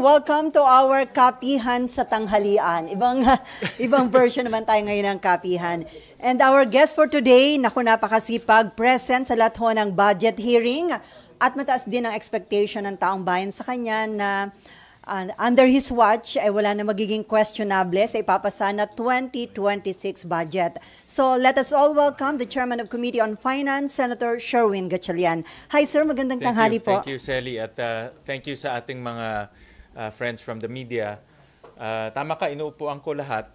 welcome to our Kapihan sa Tanghalian. Ibang version naman tayo ngayon ng Kapihan. And our guest for today, napakasipag, present sa lahat ho ng budget hearing at mataas din ang expectation ng taong bayan sa kanya na under his watch ay wala na magiging questionable sa ipapasa na 2026 budget. So let us all welcome the Chairman of Committee on Finance, Senator Sherwin Gatchalian. Hi sir, magandang tanghali po. Thank you, Sally, at thank you sa ating mga friends from the media. Tama ka, inuupuan ko lahat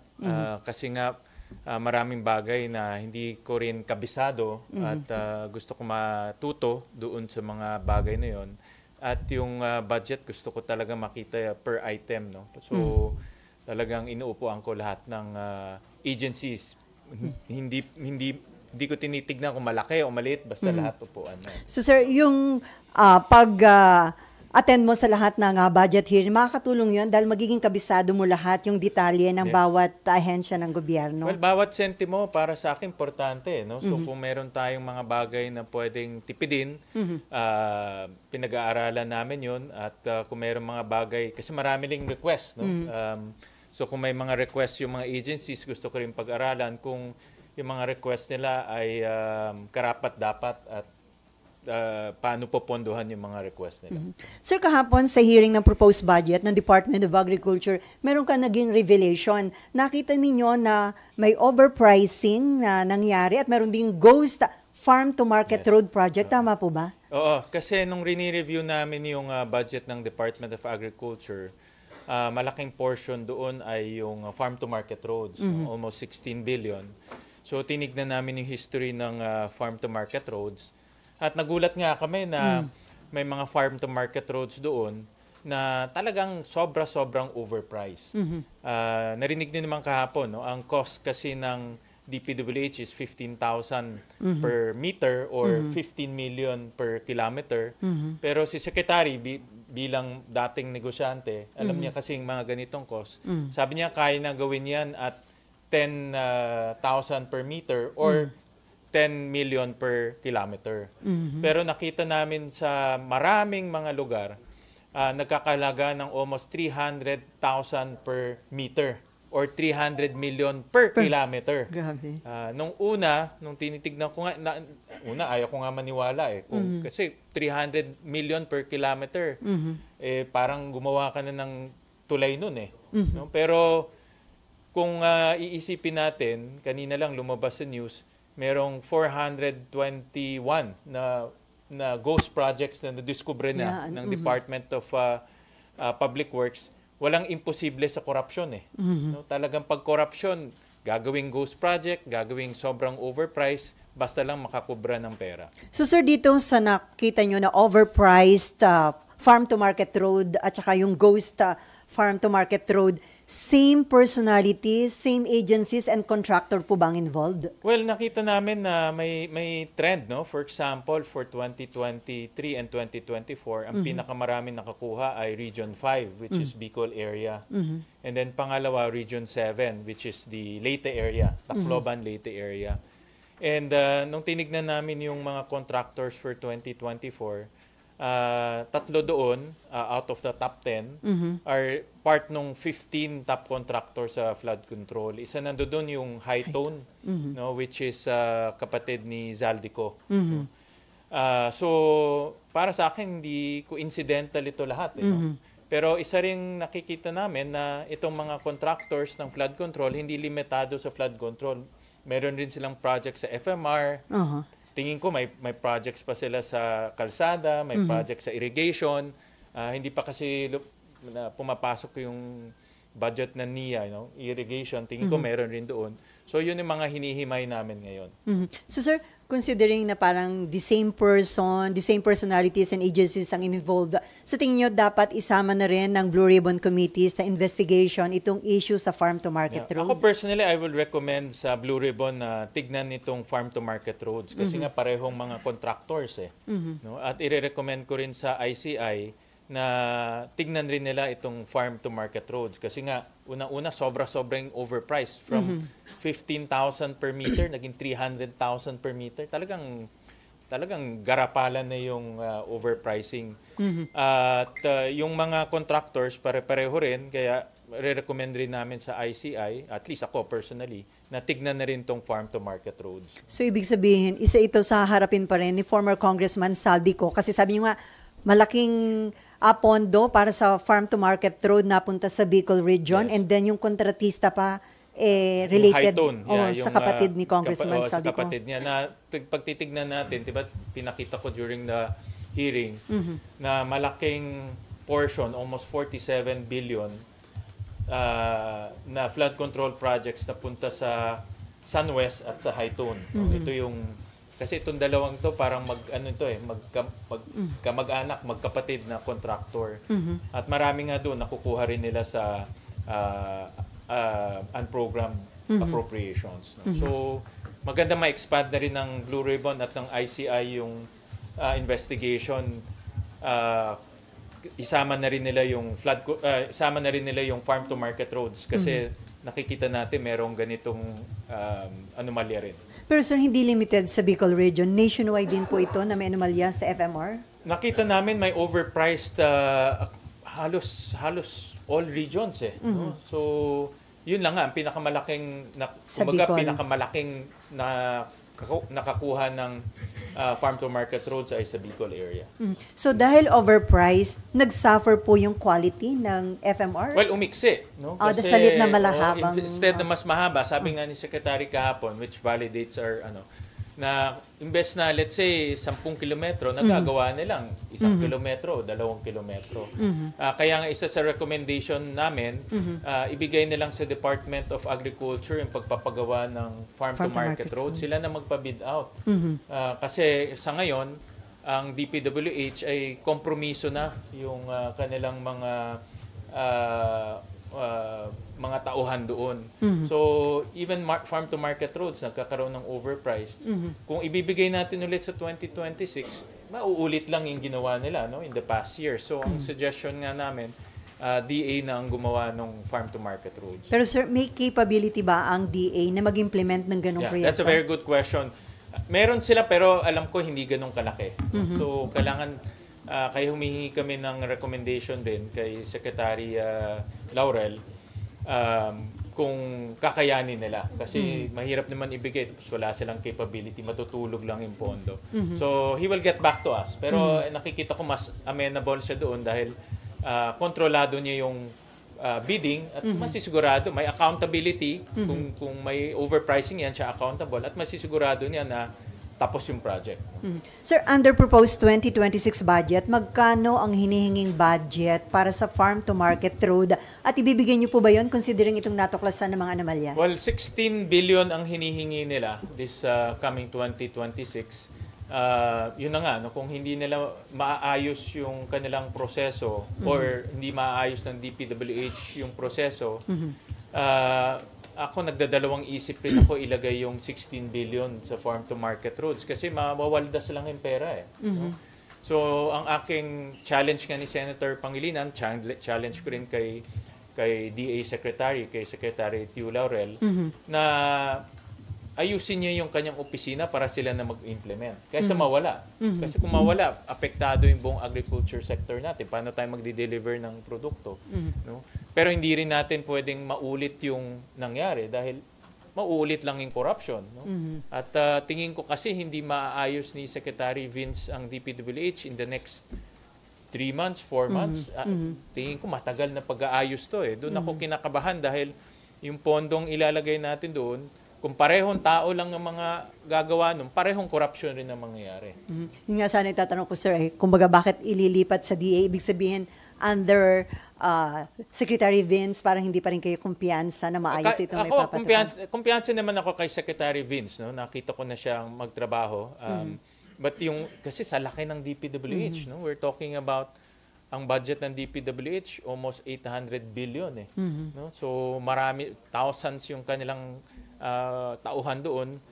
kasi nga maraming bagay na hindi ko rin kabisado at gusto ko matuto doon sa mga bagay na yon. At yung budget gusto ko talaga makita per item, no. So talagang inuupuan ko lahat ng agencies. Hindi ko tinitignan kung malaki o maliit, basta lahat upuan. No? So sir, yung attend mo sa lahat ng budget hearing, makakatulong yun dahil magiging kabisado mo lahat yung detalye ng bawat ahensya ng gobyerno. Well, bawat sentimo para sa akin importante, no? So kung meron tayong mga bagay na pwedeng tipidin, pinag-aaralan namin yun, at kung meron mga bagay, kasi marami ring request, no? So kung may mga request yung mga agencies, gusto ko rin pag-aralan kung yung mga request nila ay karapat-dapat at paano popondohan yung mga request nila. Sir, kahapon sa hearing ng proposed budget ng Department of Agriculture, meron ka naging revelation. Nakita ninyo na may overpricing na nangyari at meron ding ghost farm-to-market road project. Tama po ba? Oo, kasi nung rini-review namin yung budget ng Department of Agriculture, malaking portion doon ay yung farm-to-market roads, almost 16 billion. So tinignan namin yung history ng farm-to-market roads. At nagulat nga kami na may mga farm-to-market roads doon na talagang sobrang overpriced. Narinig niyo naman kahapon, no? Ang cost kasi ng DPWH is 15,000 per meter or 15 million per kilometer. Pero si Secretary, bilang dating negosyante, alam niya kasi yung mga ganitong cost. Sabi niya kaya na gawin yan at 10,000 per meter or 10 million per kilometer. Pero nakita namin sa maraming mga lugar, nagkakalaga ng almost 300,000 per meter or 300 million per kilometer. Grabe. Nung tinitignan ko nga, ayaw ko nga maniwala eh. Kasi 300 million per kilometer, parang gumawa ka na ng tulay nun eh. No? Pero kung iisipin natin, kanina lang lumabas sa news, merong 421 na ghost projects na nadiskubre na ng Department of Public Works. Walang imposible sa korupsyon eh. No? Talagang pag korupsyon, gagawing ghost project, gagawing sobrang overpriced, basta lang makakubra ng pera. So sir, dito sa nakita nyo na overpriced farm-to-market road at saka yung ghost farm-to-market road, same personalities, same agencies and contractor po bang involved? Well, nakita namin na may trend, no? For example, for 2023 and 2024, ang pinakamarami nakakuha ay Region 5, which is Bicol area. And then pangalawa, Region 7, which is the Leyte area, Tacloban, Leyte area. And nung tinignan namin yung mga contractors for 2024, tatlo doon out of the top 10 are part nung 15 top contractors sa flood control. Isa nandoon yung High Tone, no, which is kapatid ni Zaldico. So para sa akin hindi coincidental ito lahat, no? Pero isa ring nakikita namin na itong mga contractors ng flood control hindi limitado sa flood control. Meron rin silang project sa FMR. Tingin ko may projects pa sila sa kalsada, may projects sa irrigation. Hindi pa kasi pumapasok yung budget ng NIA, irrigation. Tingin ko meron rin doon. So yun yung mga hinihimay namin ngayon. So sir, considering na parang the same person, the same personalities and agencies ang involved, sa tingin nyo dapat isama na rin ng Blue Ribbon Committee sa investigation itong issue sa farm-to-market road? Ako personally, I will recommend sa Blue Ribbon na tignan itong farm-to-market roads kasi nga parehong mga contractors eh. No? At i-recommend ko rin sa ICI na tignan rin nila itong farm-to-market roads kasi nga unang-una sobrang overpriced from 15,000 per meter naging 300,000 per meter. Talagang talagang garapalan na yung overpricing. At yung mga contractors, pare-pareho rin, kaya re-recommend rin namin sa ICI, at least ako personally, na tignan na rin tong farm-to-market roads. So, ibig sabihin, isa ito sa harapin pa rin ni former Congressman Saldico kasi sabi niyo nga, malaking pondo para sa farm-to-market road napunta sa Bicol region and then yung kontratista pa related sa kapatid ni Congressman Saldico. Sa kapatid niya na pagtitignan natin, 'di ba, pinakita ko during the hearing na malaking portion, almost 47 billion na flood control projects na punta sa Sunwest at sa Haitun. Ito yung kasi itong dalawang to parang kamag-anak, magkapatid na contractor. At marami nga doon nakukuha rin nila sa unprogrammed appropriations. So, maganda ma-expand na rin ng Blue Ribbon at ng ICI yung investigation. Isama na rin nila yung farm to market roads kasi nakikita natin merong ganitong anomalya rin. Pero sir, hindi limited sa Bicol region. Nationwide din po ito na may anomalya sa FMR? Nakita namin may overpriced halos all regions no? So, yun lang nga ang pinakamalaking nakakuha ng farm to market roads ay sa Bicol area. So dahil overpriced, nagsuffer po yung quality ng FMR? Well, umiksi, no? Kasi salit na malahabang. Instead na mas mahaba, sabi nga ni Secretary kahapon, which validates our na imbes na let's say 10 kilometro, nagagawa nilang 1 kilometro o 2 kilometro. Kaya nga isa sa recommendation namin, ibigay nilang sa Department of Agriculture yung pagpapagawa ng farm to market road. Sila na magpa-bid out. Kasi sa ngayon, ang DPWH ay kompromiso na yung kanilang mga tauhan doon. So, even farm to market roads nagkakaroon ng overpriced. Kung ibibigay natin ulit sa 2026, mauulit lang yung ginawa nila in the past year. So, ang suggestion nga namin, DA na ang gumawa ng farm to market roads. Pero sir, may capability ba ang DA na mag-implement ng ganong proyekto? That's a very good question. Meron sila pero alam ko hindi ganong kalaki. So, kailangan kaya humihingi kami ng recommendation din kay Secretary Laurel kung kakayanin nila. Kasi mahirap naman ibigay tapos wala silang capability, matutulog lang yung pondo. So, he will get back to us. Pero nakikita ko mas amenable siya doon dahil kontrolado niya yung bidding at masisigurado, may accountability. Kung may overpricing yan, siya accountable at masisigurado niya na tapos yung project. Sir, under proposed 2026 budget, magkano ang hinihinging budget para sa farm to market road? At ibibigay niyo po ba yun considering itong natuklasan ng mga anomalya? Well, 16 billion ang hinihingi nila this coming 2026. Yun na nga, kung hindi nila maayos yung kanilang proseso or hindi maayos ng DPWH yung proseso, ako nagdadalawang isip rin ako ilagay yung 16 billion sa farm to market roads kasi mawawaldas lang yung pera no? So ang aking challenge nga ni Senator Pangilinan, challenge ko rin kay DA Secretary, kay Secretary Tiu Laurel na ayusin niya yung kanyang opisina para sila na mag-implement kaysa mawala. Kasi kung mawala, apektado yung buong agriculture sector natin. Paano tayo magdi-deliver ng produkto? No? Pero hindi rin natin pwedeng maulit yung nangyari dahil mauulit lang yung corruption. No? At tingin ko kasi hindi maaayos ni Secretary Vince ang DPWH in the next 3 months, 4 months. Tingin ko matagal na pag-aayos to. Doon ako kinakabahan dahil yung pondong ilalagay natin doon, kung parehong tao lang ang mga gagawa nun, parehong corruption rin ang mangyayari. Yung nga sana itatanong ko, sir, kumbaga bakit ililipat sa DA? Ibig sabihin, under Secretary Vince, parang hindi pa rin kayo kumpiyansa na maayos itong may papatupad? Kumpiyansa naman ako kay Secretary Vince. No? Nakita ko na siyang magtrabaho. But kasi sa laki ng DPWH, no? We're talking about ang budget ng DPWH, almost 800 billion. No? So marami, thousands yung kanilang tauhan doon.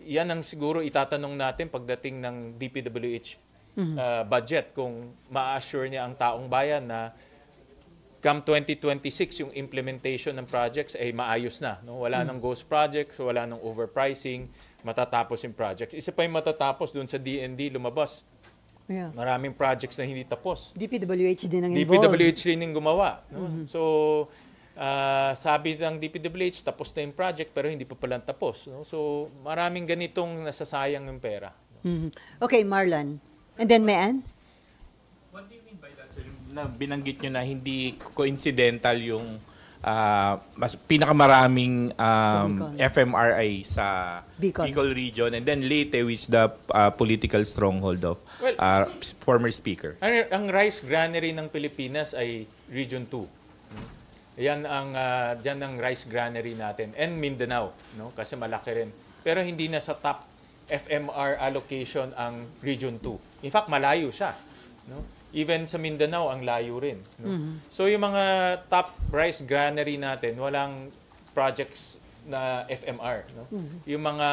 Yan ang siguro itatanong natin pagdating ng DPWH budget kung ma-assure niya ang taong bayan na come 2026 yung implementation ng projects ay maayos na. No? Wala nang ghost projects, wala nang overpricing, matatapos yung project. Isa pa yung matatapos doon sa DND lumabas. Yeah. Maraming projects na hindi tapos. DPWH din ang involved. DPWH rin yung gumawa. No? So, sabi ng DPWH, tapos na yung project pero hindi pa pala tapos. No? So, maraming ganitong nasasayang yung pera. Okay, Marlon. And then Mayan? What do you mean by that, sir? Na binanggit nyo na hindi coincidental yung mas pinakamaraming Bicol. FMRI sa Bicol. Bicol region, and then Leyte is the political stronghold of former speaker. Ang rice granary ng Pilipinas ay Region 2. Yan ang diyan ang rice granary natin, and Mindanao, no? Kasi malaki rin. Pero hindi na sa top FMR allocation ang Region 2. In fact, malayo siya, no? Even sa Mindanao ang layo rin, no? So yung mga top rice granary natin, walang projects na FMR, no? Yung mga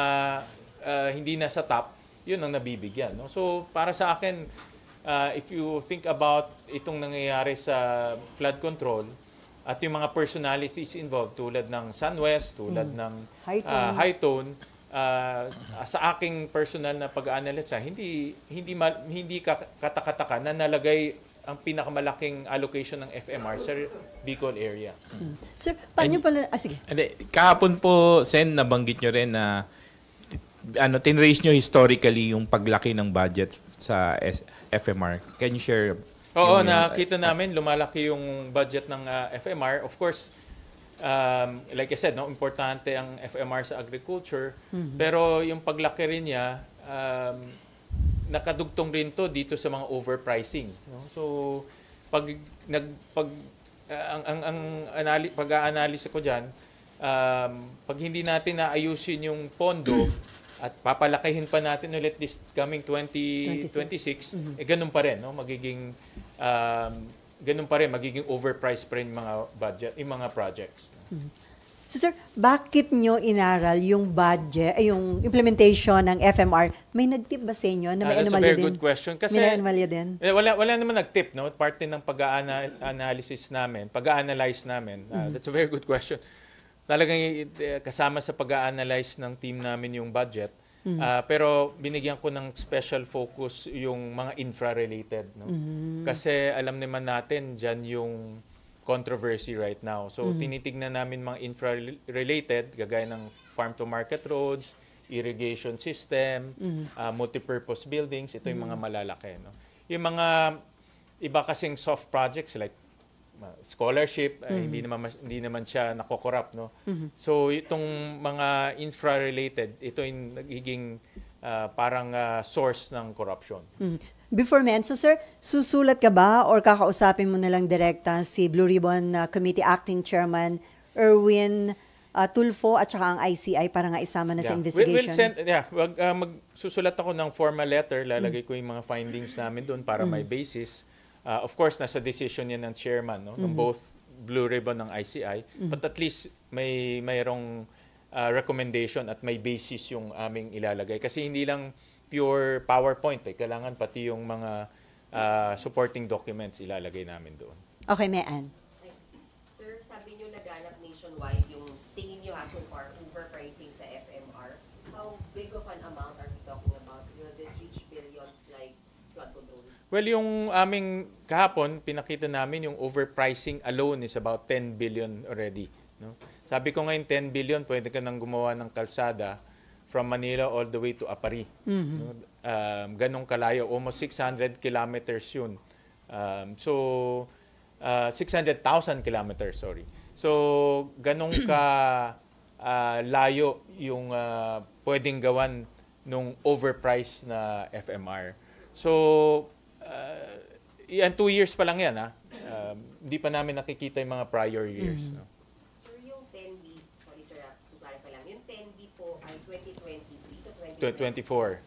hindi na sa top, yun ang nabibigyan, no? So para sa akin, if you think about itong nangyayari sa flood control at yung mga personalities involved tulad ng SunWest, tulad ng High Tone, sa aking personal na pag-analyze, hindi katakataka na nalagay ang pinakamalaking allocation ng FMR sa Bicol area. Sir, paano pala... sige. Kahapon po, Sen, nabanggit nyo rin na tinrace nyo historically yung paglaki ng budget sa FMR. Can you share? Oo, nakita namin lumalaki yung budget ng FMR. Of course, like I said, no, importante ang FMR sa agriculture, pero yung paglaki rin niya, nakadugtong rin to dito sa mga overpricing, no? So pag-aanalisa ko diyan, pag hindi natin naayusin yung pondo at papalakihin pa natin ulit this coming 2026, ganun pa rin, no? Ganun pa rin, magiging overpriced pa rin yung mga budget, yung mga projects. So sir, bakit nyo inaral yung budget, yung implementation ng FMR? May nag-tip ba sa inyo na may That's a anomalya very din? good question. Kasi may anomalya din? Wala naman nag-tip, no? Parte ng pag-analysis namin, pag-analyze namin. That's a very good question. Talagang kasama sa pag-analyze ng team namin yung budget. Pero binigyan ko ng special focus yung mga infra-related, no? Kasi alam naman natin dyan yung controversy right now. So tinitignan namin mga infra-related, gagaya ng farm-to-market roads, irrigation system, multipurpose buildings, ito yung mga malalaki, no? Yung mga iba kasing soft projects like scholarship, hindi naman siya nakokorrupt, no? So itong mga infra-related, ito yung nagiging parang source ng corruption. Before Menso, sir, susulat ka ba or kakausapin mo na lang direkta si Blue Ribbon Committee Acting Chairman Erwin Tulfo at saka ang ICI para nga isama na sa investigation? Magsusulat ako ng formal letter, lalagay ko yung mga findings namin doon para may basis. Of course, nasa decision yan ng chairman, no? Ng both Blue Ribbon ng ICI, but at least mayroong recommendation at may basis yung aming ilalagay. Kasi hindi lang pure PowerPoint, kailangan pati yung mga supporting documents ilalagay namin doon. Okay, Mayan. Sir, sabi nyo laganap nationwide yung tingin nyo so far overpricing sa FMR. How big of an amount are we talking about? Will this reach billions like flood control? Well, yung aming kahapon, pinakita namin yung overpricing alone is about 10 billion already, no? Sabi ko ngayon 10 billion, pwede ka nang gumawa ng kalsada from Manila all the way to Apari. No? Ganong kalayo, almost 600 kilometers yun. 600,000 kilometers, sorry. So, ganong layo yung pwedeng gawan nung overpriced na FMR. So, 2 years pa lang yan, ha? Hindi pa namin nakikita yung mga prior years. No? Sir, yung 10B, sorry sir, to clarify lang, yung 10B po ay 2023 to 2024.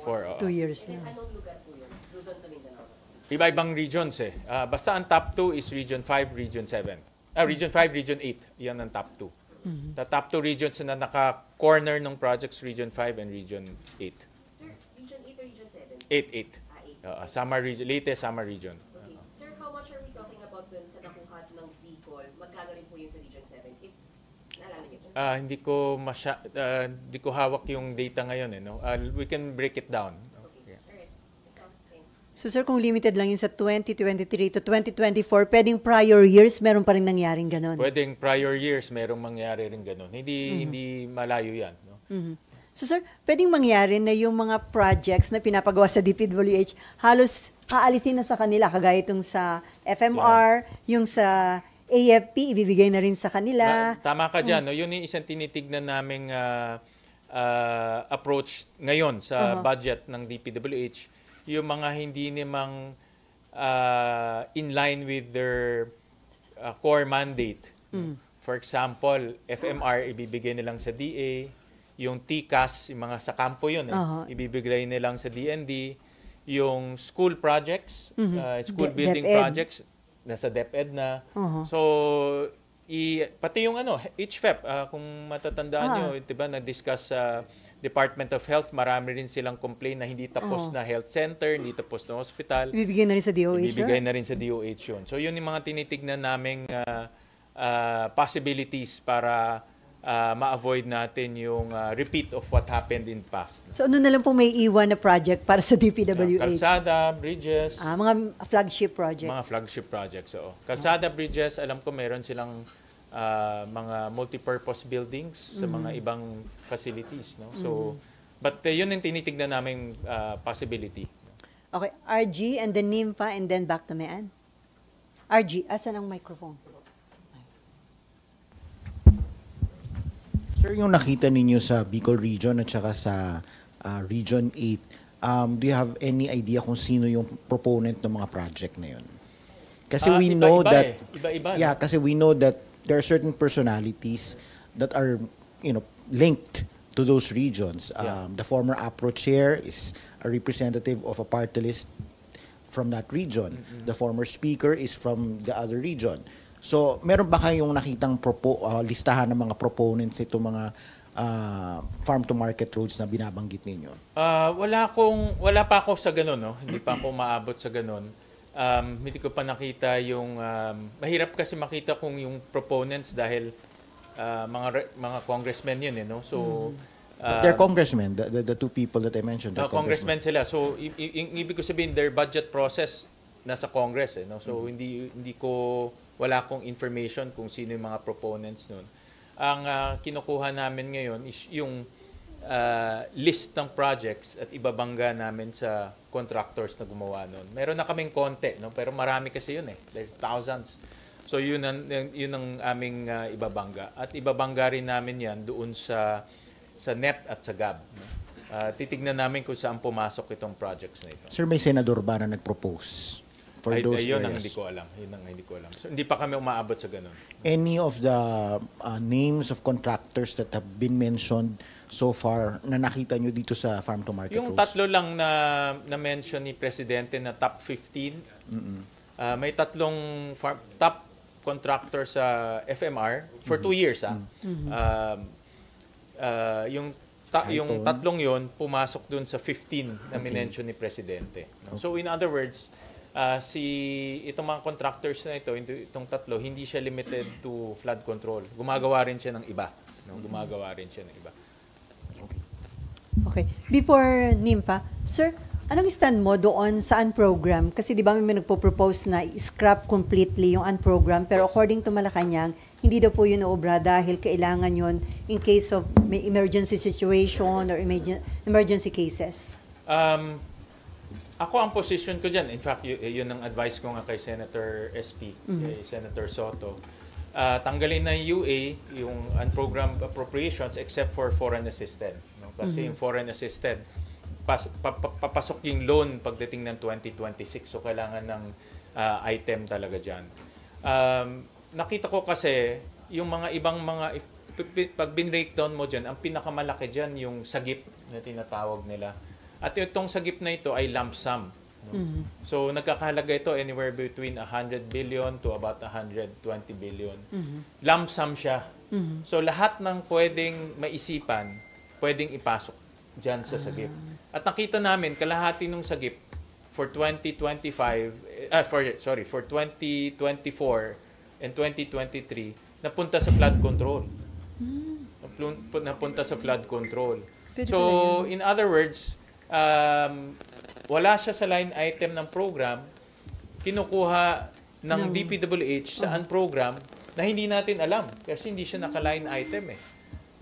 2024. 2 years And then na. anong lugar po yun? Luzon to Mindanao? Iba-ibang regions eh. Basta ang top 2 is Region 5, Region 7. Region 5, Region 8. Yan ang top 2. The top 2 regions na naka-corner ng projects, Region 5 and Region 8. Sir, Region 8 or Region 7? 8. 8. Samar region, Leyte, Samar region. Okay. Sir, how much are we talking about dun sa nakuha ng Bicol? Magkano rin po yung sa Region 7? If naalala niyo po. Hindi ko hawak yung data ngayon no. We can break it down. Okay. Alright. That's all. Thanks. So sir, kung limited lang yun sa 2023 to 2024, pwedeng prior years meron pa rin nangyaring ganun. Pwedeng prior years merong mangyari rin ganun. Hindi malayo 'yan, no. So sir, pwedeng mangyari na yung mga projects na pinapagawa sa DPWH halos aalisin na sa kanila, kagaya itong sa FMR, yung sa AFP, ibibigay na rin sa kanila. Tama ka dyan. No? Yun yung isang tinitignan naming approach ngayon sa budget ng DPWH. Yung mga hindi namang in line with their core mandate. For example, FMR, ibibigay nilang sa DA. Yung TCAS, yung mga sa kampo yun, ibibigay nilang sa DND. Yung school projects, school building DepEd. projects, nasa DepEd na. So, pati yung HFEP, kung matatandaan nyo, diba, na-discuss sa Department of Health, marami rin silang complaint na hindi tapos na health center, hindi tapos na hospital. Ibibigay na rin sa DOH, Ibibigay na rin sa DOH yun. So, yun yung mga tinitignan naming possibilities para ma-avoid natin yung repeat of what happened in past. So ano na lang po may iwan na project para sa DPWH? Kalsada, bridges. Mga flagship project. Mga flagship projects, oo. Kalsada, bridges, alam ko meron silang mga multi-purpose buildings sa mga ibang facilities. No? So, but yun yung tinitignan naming possibility. Okay, RG and then NIMFA and then back to Mean. RG, asan ang microphone? Sir, yung nakita ninyo sa Bicol Region at saka sa Region 8, do you have any idea kung sino yung proponent ng mga project na yun? Kasi we know that Iba-iba. yeah, kasi we know that there are certain personalities that are, linked to those regions. The former APRO chair is a representative of a party list from that region. The former speaker is from the other region. So, meron ba kayong nakitang listahan ng mga proponents ito mga farm-to-market roads na binabanggit ninyo? Wala pa ako sa ganun, no? Hindi pa ako maabot sa ganun. Hindi ko pa nakita yung mahirap kasi makita kung yung proponents dahil mga congressmen yun, no? So they're congressmen, the two people that I mentioned. Congressmen sila. So ibig ko sabihin their budget process nasa Congress, no? So wala akong information kung sino yung mga proponents nun. Ang kinukuha namin ngayon is yung list ng projects at ibabangga namin sa contractors na gumawa nun. Meron na kaming konti, no? Pero marami kasi yun There's thousands. So yun ang aming ibabangga. At ibabangga rin namin yan doon sa NEP at sa GAB. No? Titignan namin kung saan pumasok itong projects na ito. Sir, may senador ba na nag-propose for those yun areas? ang hindi ko alam. Yun ang hindi ko alam. So, hindi pa kami umaabot sa ganun. Any of the names of contractors that have been mentioned so far na nakita nyo dito sa farm-to-market Yung roads? tatlo lang na-mention ni Presidente na top 15, may tatlong top contractor sa FMR for 2 years. Yung tatlong yon pumasok dun sa 15 na minention ni Presidente. No? So in other words, itong mga contractors na itong tatlo, hindi siya limited to flood control. Gumagawa rin siya ng iba. No? Gumagawa rin siya ng iba. Okay. Before NIMFA, sir, anong stand mo doon sa unprogram? Kasi di ba may nagpo-propose na scrap completely yung unprogram, pero according to Malacanang, hindi daw po yun naobra dahil kailangan yun in case of may emergency situation or emergency cases. Ako ang position ko dyan, in fact, yun ang advice ko nga kay Senator SP, kay Senator Soto. Tanggalin na yung UA, yung unprogrammed appropriations, except for foreign assisted. No? Kasi yung foreign assisted, papasok yung loan pagdating ng 2026. So, kailangan ng item talaga dyan. Nakita ko kasi, yung mga ibang pag bin-breakdown mo dyan, ang pinakamalaki dyan yung sagip na tinatawag nila. At itong sagip na ito ay lump sum. No? So, nagkakahalaga ito anywhere between 100 billion to about 120 billion. Lump sum siya. So, lahat ng pwedeng maisipan, pwedeng ipasok dyan sa sagip. At nakita namin, kalahati ng sagip for 2024 and 2023, napunta sa flood control. napunta sa flood control. Pwede So, pala in other words, wala siya sa line item ng program, kinukuha ng DPWH sa program na hindi natin alam kasi hindi siya naka-line item eh.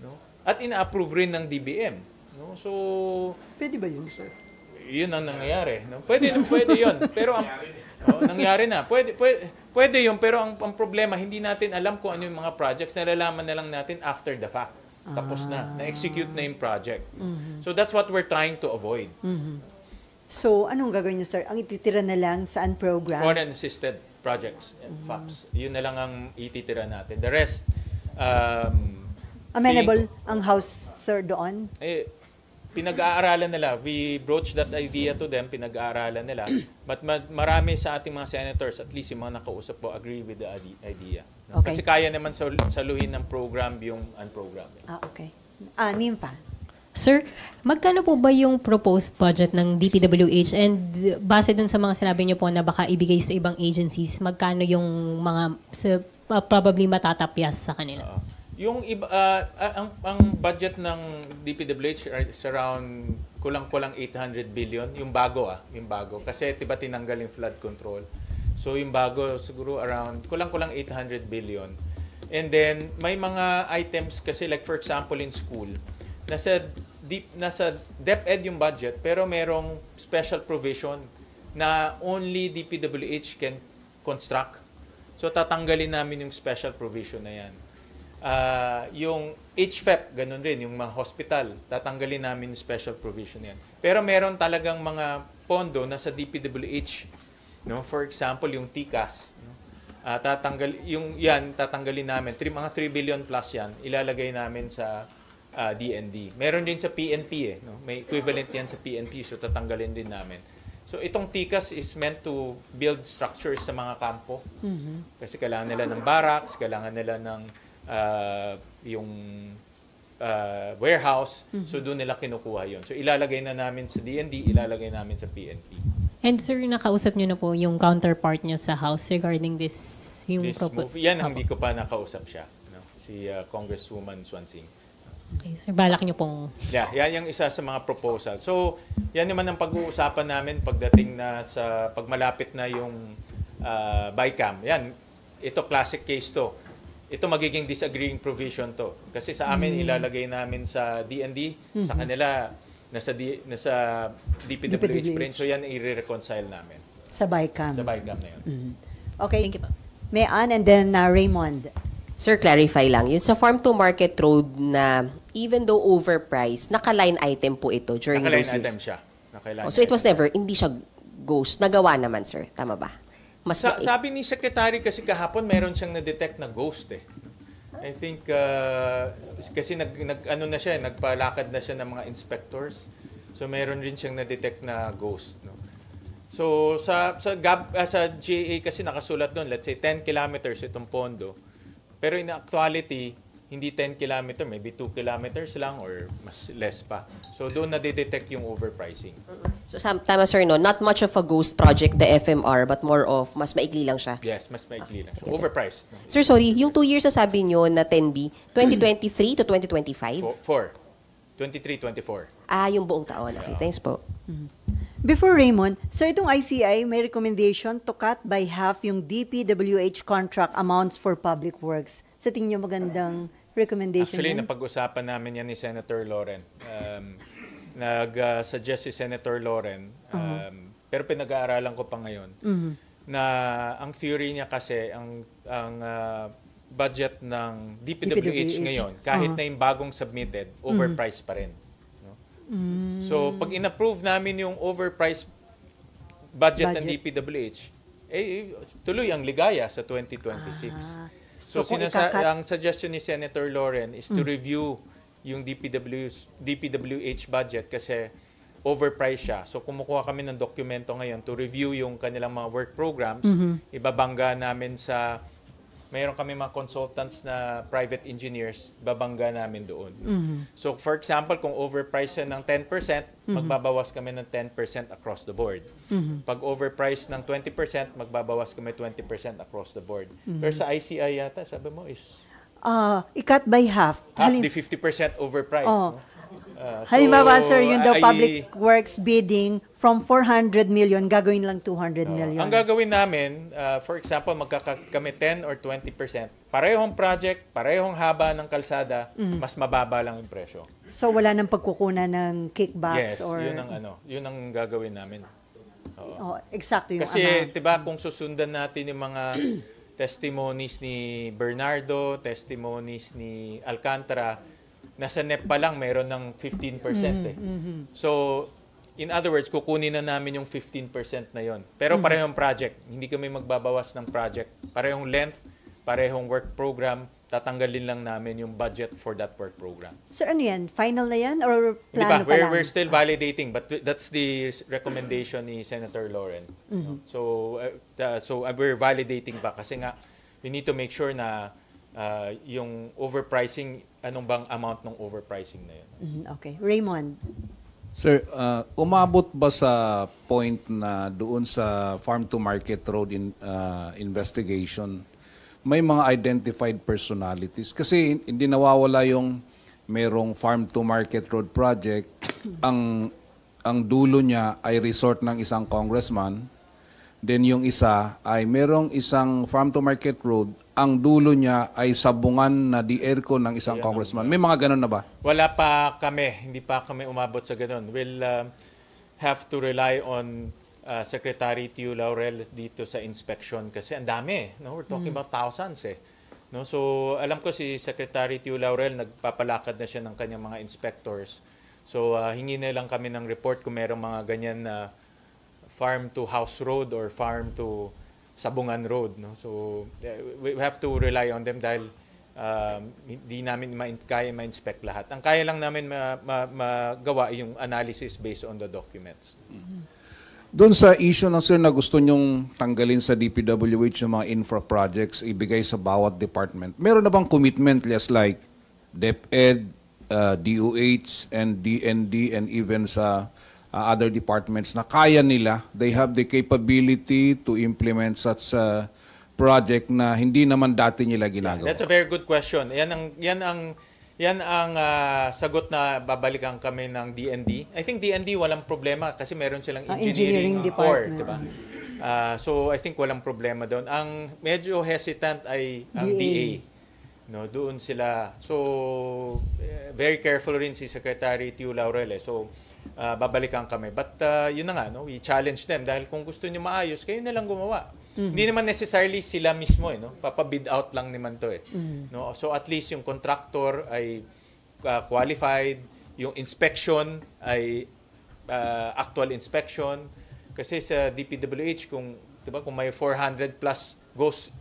No? At ina-approve rin ng DBM. No? So, Pwede ba yun, sir? yun ang nangyayari. No? Pwede yun. Pero nangyari na. Pwede yun, pero ang problema, hindi natin alam kung ano yung mga projects. Nalalaman na lang natin after the fact. Tapos na-execute na yung project. So that's what we're trying to avoid. So, anong gagawin niyo, sir? Ang ititira na lang saan program? Foreign assisted projects and FAPs. Yun na lang ang ititira natin. The rest, Amenable ang House, sir, doon? pinag-aaralan nila. We broached that idea to them, pinag-aaralan nila. But marami sa ating mga senators, at least yung mga nakausap po, agree with the idea. No? Okay. Kasi kaya naman saluhin ng program yung unprogram. Okay. Nympha. Sir, magkano po ba yung proposed budget ng DPWH? And base dun sa mga sinabi niyo po na baka ibigay sa ibang agencies, magkano yung mga probably matatapyas sa kanila? Yung iba, ang budget ng DPWH is around kulang-kulang 800 billion. Yung bago Kasi diba tinanggal yung flood control. So yung bago siguro around kulang-kulang 800 billion. And then may mga items kasi like for example in school, nasa DepEd yung budget pero merong special provision na only DPWH can construct. So tatanggalin namin yung special provision na yan. Yung HFEP, ganun rin, yung mga hospital, tatanggalin namin yung special provision yan. Pero meron talagang mga pondo na sa DPWH, no? For example, yung TCAS, no? Tatanggalin namin. Mga 3 billion plus yan, ilalagay namin sa DND. Meron din sa PNP no? May equivalent yan sa PNP, so tatanggalin din namin. So itong TCAS is meant to build structures sa mga kampo. Kasi kailangan nila ng barracks, kailangan nila ng yung warehouse. So doon nila kinukuha yun. So ilalagay na namin sa DND, ilalagay namin sa PNP. And sir, nakausap niyo na po yung counterpart niyo sa House regarding this move. Yan, hindi ko pa nakausap siya. No? Si Congresswoman Swansing. Okay, sir, balak niyo pong... Yan yung isa sa mga proposal. So, yan naman ang pag-uusapan namin pagdating na sa pagmalapit na yung BICAM. Yan, ito classic case to. Ito magiging disagreeing provision to. Kasi sa amin, ilalagay namin sa DND, sa kanila, nasa DPWH pa rin. So yan, i-reconcile namin. Sa BICAM. Sa BICAM na yun. Okay. Thank you po. Mayan and then Raymond. Sir, clarify lang. Yung sa farm to market road na even though overpriced, naka-line item po ito during Naka-line those years. item siya. Naka-line So it was item. never, hindi siya ghost. Nagawa naman, sir. Tama ba? Sabi ni Secretary kasi kahapon meron siyang na-detect na ghost eh. I think kasi na siya, nagpalakad na siya ng mga inspectors. So meron rin siyang na-detect na ghost, no. So sa GA kasi nakasulat doon, let's say 10 kilometers itong pondo. Pero in actuality, hindi 10 kilometer, maybe 2 kilometers lang or mas less pa. So doon na-detect yung overpricing. So tama, sir, no? Not much of a ghost project, the FMR, but more of, mas maikli lang siya. Yes, mas maikli lang. So, overpriced. No? Sir, sorry, yung 2 years na sabi nyo na 10B, 2023 to 2025? 23-24. Yung buong taon. Okay, thanks po. Before Raymond, sir, itong ICI may recommendation to cut by half yung DPWH contract amounts for public works. Sa tingin nyo magandang recommendation Actually, yan? napag-usapan namin yan ni Senator Loren. Nag-suggest si Senator Loren, pero pinag-aaralan ko pa ngayon, na ang theory niya kasi, ang budget ng DPWH ngayon, kahit na yung bagong submitted, overpriced pa rin. No? So, pag in-approve namin yung overpriced budget ng DPWH, tuloy ang ligaya sa 2026. So kung ang suggestion ni Senator Loren is to review yung DPWH budget kasi overpriced siya. So kumukuha kami ng dokumento ngayon to review yung kanilang mga work programs. Ibabangga namin sa, mayroon kami mga consultants na private engineers, babangga namin doon. So for example, kung overpriced siya ng 10%, magbabawas kami ng 10% across the board. Pag overpriced ng 20%, magbabawas kami 20% across the board. Pero sa ICI yata, sabi mo is... i-cut by half. Half the 50% overpriced. Oh. No? Halimbawa, sir, yung daw I- public works bidding from 400 million, gagawin lang 200 million. Ang gagawin namin, for example, kami 10 or 20%. Parehong project, parehong haba ng kalsada, mas mababa lang yung presyo. So, wala nang pagkukunan ng kickbacks Yes, or... yun ang gagawin namin. Oh, eksakto yung Kasi, amount. 'di ba, kung susundan natin yung mga testimonies ni Bernardo, testimonies ni Alcantara, nasa NEP pa lang meron ng 15% eh. So, in other words, kukunin na namin yung 15% na yon. Pero parehong project. Hindi kami magbabawas ng project. Parehong length, parehong work program, tatanggalin lang namin yung budget for that work program. Sir, ano yan? Final na yan or Di ba? plano pa lang? We're still validating, but that's the recommendation ni Senator Lauren. No? So we're validating pa kasi nga we need to make sure na yung overpricing, anong bang amount ng overpricing na yun. Okay. Raymond. Sir, umabot ba sa point na doon sa farm to market road investigation, may mga identified personalities? Kasi hindi nawawala yung merong farm to market road project, ang dulo niya ay resort ng isang congressman, then yung isa ay merong isang farm to market road, ang dulo niya ay sabungan na di aircon ng isang congressman. May mga ganun na ba? Wala pa kami, hindi pa kami umabot sa ganun. We'll have to rely on Secretary Tio Laurel dito sa inspection kasi ang dami, no? We're talking about thousands eh. No? So alam ko si Secretary Tio Laurel nagpapalakad na siya ng kanyang mga inspectors. So hingi na lang kami ng report kung merong mga ganyan na farm to house road or farm to Sabungan Road, no? So we have to rely on them dahil hindi namin kaya ma-inspect lahat. Ang kaya lang namin magawa yung analysis based on the documents. Doon sa issue ng sir na gusto nyong tanggalin sa DPWH yung mga infra projects, ibigay sa bawat department, meron na bang commitment just like DepEd, DOH, and DND, and even sa other departments na kaya nila, they have the capability to implement such a project na hindi naman dati nila ginagawa? That's a very good question. Yan ang sagot na babalikan kami ng DND. I think DND walang problema kasi meron silang engineering core, department. 'di ba? So I think walang problema doon. Ang medyo hesitant ay ang DA. No, doon sila. So very careful rin si Secretary Tio Laurel. So babalikan kami. But yun na nga, no? We challenge them dahil kung gusto niyo maayos, kayo na lang gumawa. Hindi naman necessarily sila mismo, no? Papabid out lang naman to eh. No? So at least yung contractor ay qualified, yung inspection ay actual inspection. Kasi sa DPWH kung 'di ba, kung may 400 plus ghost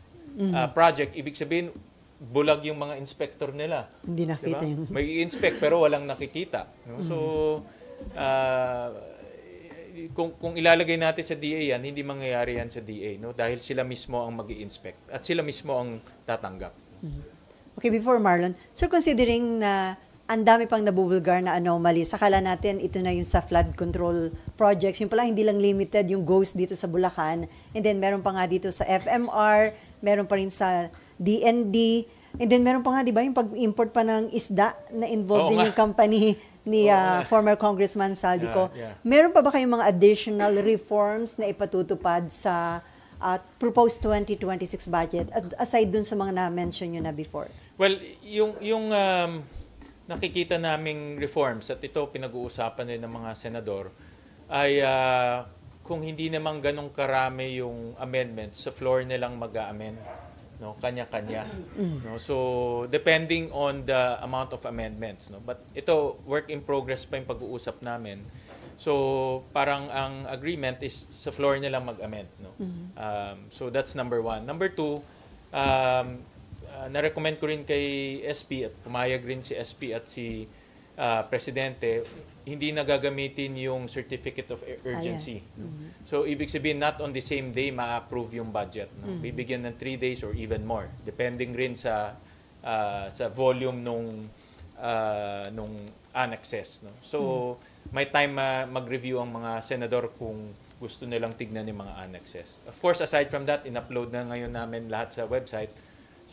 project, ibig sabihin bulag yung mga inspector nila. Hindi nakita Diba? yung... May inspect pero walang nakikita. No? So, kung ilalagay natin sa DA yan, hindi mangyayari yan sa DA. No? Dahil sila mismo ang mag-i-inspect. At sila mismo ang tatanggap. Okay, before Marlon, sir, considering na ang dami pang nabubulgar na anomaly, sakala natin ito na yung sa flood control projects. Yung pala, hindi lang limited yung ghost dito sa Bulacan. And then, meron pa nga dito sa FMR, meron pa rin sa DND, and then meron pa nga, di ba, yung pag-import pa ng isda na involved din yung company ni former Congressman Saldico. Yeah. Meron pa ba kayong mga additional reforms na ipatutupad sa proposed 2026 budget aside dun sa mga na-mention nyo na before? Well, yung nakikita naming reforms at ito pinag-uusapan din ng mga senador ay kung hindi naman ganong karami yung amendments, sa floor nilang mag-a-amend. No, kanya-kanya. No, so depending on the amount of amendments, no. But ito work in progress pa yung pag-uusap namin. So parang ang agreement is sa floor nila mag-amend, no. So that's number one. Number two, na-recommend ko rin kay SP at pumayag rin si SP at si Presidente, hindi nagagamitin yung certificate of urgency. So, ibig sabihin, not on the same day ma-approve yung budget. No? Bibigyan ng 3 days or even more. Depending rin sa volume nung annexes. No? So, may time mag-review ang mga senador kung gusto nilang tignan yung mga annexes. Of course, aside from that, in-upload na ngayon namin lahat sa website.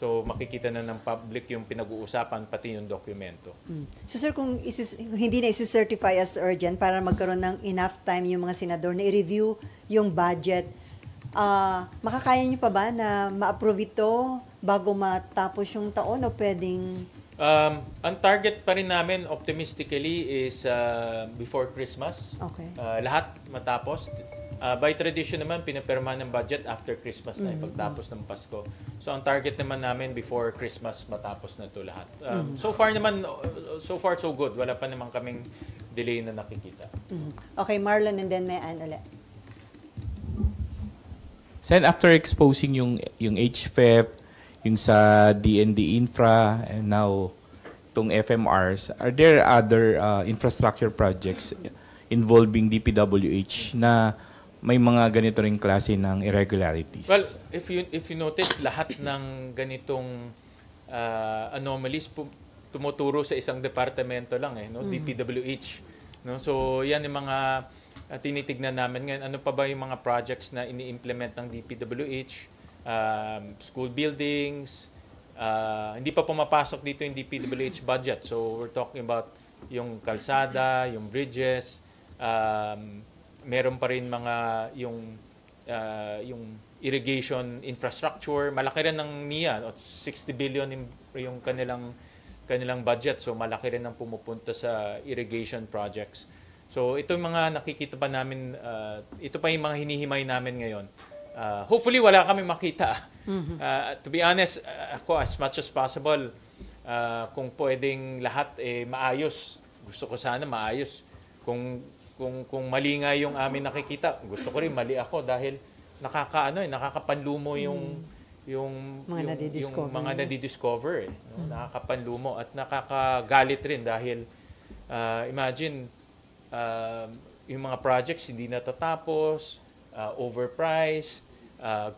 So makikita na ng public yung pinag-uusapan pati yung dokumento. So sir, kung hindi na isi-certify as urgent para magkaroon ng enough time yung mga senador na i-review yung budget, makakaya nyo pa ba na ma-approve ito bago matapos yung taon o pwedeng... Ang target pa rin namin optimistically is before Christmas. Okay. Lahat matapos. By tradition naman, pinapirma ng budget after Christmas na pagtapos ng Pasko. So ang target naman namin before Christmas matapos na ito lahat. So far naman, so far so good. Wala pa naman kaming delay na nakikita. Okay, Marlon and then may Ann ulit. Sen, after exposing yung HFEP, yung sa DND Infra, and now itong FMRs, are there other infrastructure projects involving DPWH na may mga ganito ring klase ng irregularities? Well, if you notice, lahat ng ganitong anomalies tumuturo sa isang departamento lang no? DPWH. No? So yan yung mga tinitignan namin ngayon. Ano pa ba yung mga projects na ini-implement ng DPWH? School buildings, hindi pa pumapasok dito yung DPWH budget. So we're talking about yung kalsada, yung bridges, meron pa rin mga yung irrigation infrastructure. Malaki rin ng NIA, 60 billion yung kanilang budget. So malaki rin ang pumupunta sa irrigation projects. So ito yung mga nakikita pa namin, ito pa yung mga hinihimay namin ngayon. Hopefully wala kami makita. To be honest, ako as much as possible, kung pwedeng lahat maayos, gusto ko sana maayos. Kung mali nga yung amin nakikita, gusto ko rin mali ako dahil nakakapanlumo yung mga nadidiscover no? Nakakapanlumo at nakakagalit rin dahil imagine yung mga projects hindi natatapos, overpriced,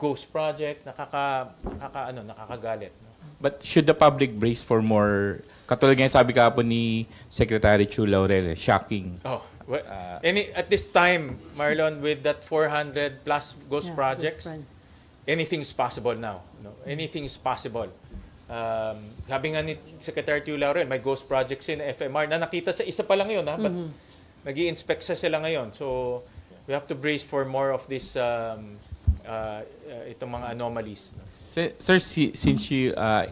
ghost project, nakakagalit. No? But should the public brace for more, katulad nga sabi kahapon ni Secretary Chu Laurel, shocking. At this time, Marlon, with that 400 plus ghost projects, anything's possible now. No? Anything's possible. Sabi nga ni Secretary Chu Laurel, may ghost projects in FMR na nakita sa isa pa lang yun. But nag-i-inspect sila ngayon. So, we have to brace for more of this itong mga anomalies. Sir, since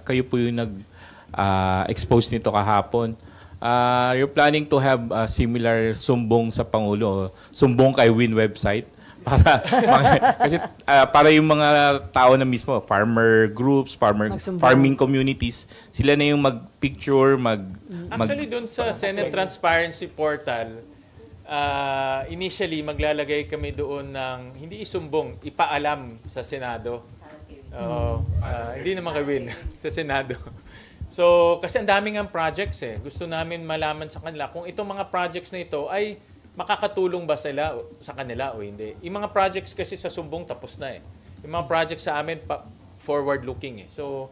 kayo po yung nag-expose nito kahapon, you're planning to have a similar sumbong sa Pangulo, sumbong kay Win website para kasi para yung mga tao na mismo, farmer groups, farming communities, sila na yung mag-picture, Actually, doon sa Senate Transparency Portal, initially, maglalagay kami doon ng, hindi isumbong, ipaalam sa Senado. Hindi naman kawin sa Senado. So, kasi ang daming ang projects Gusto namin malaman sa kanila kung itong mga projects na ito ay makakatulong ba sila sa kanila o hindi. Yung mga projects kasi sa sumbong tapos na Yung mga projects sa amin forward-looking So,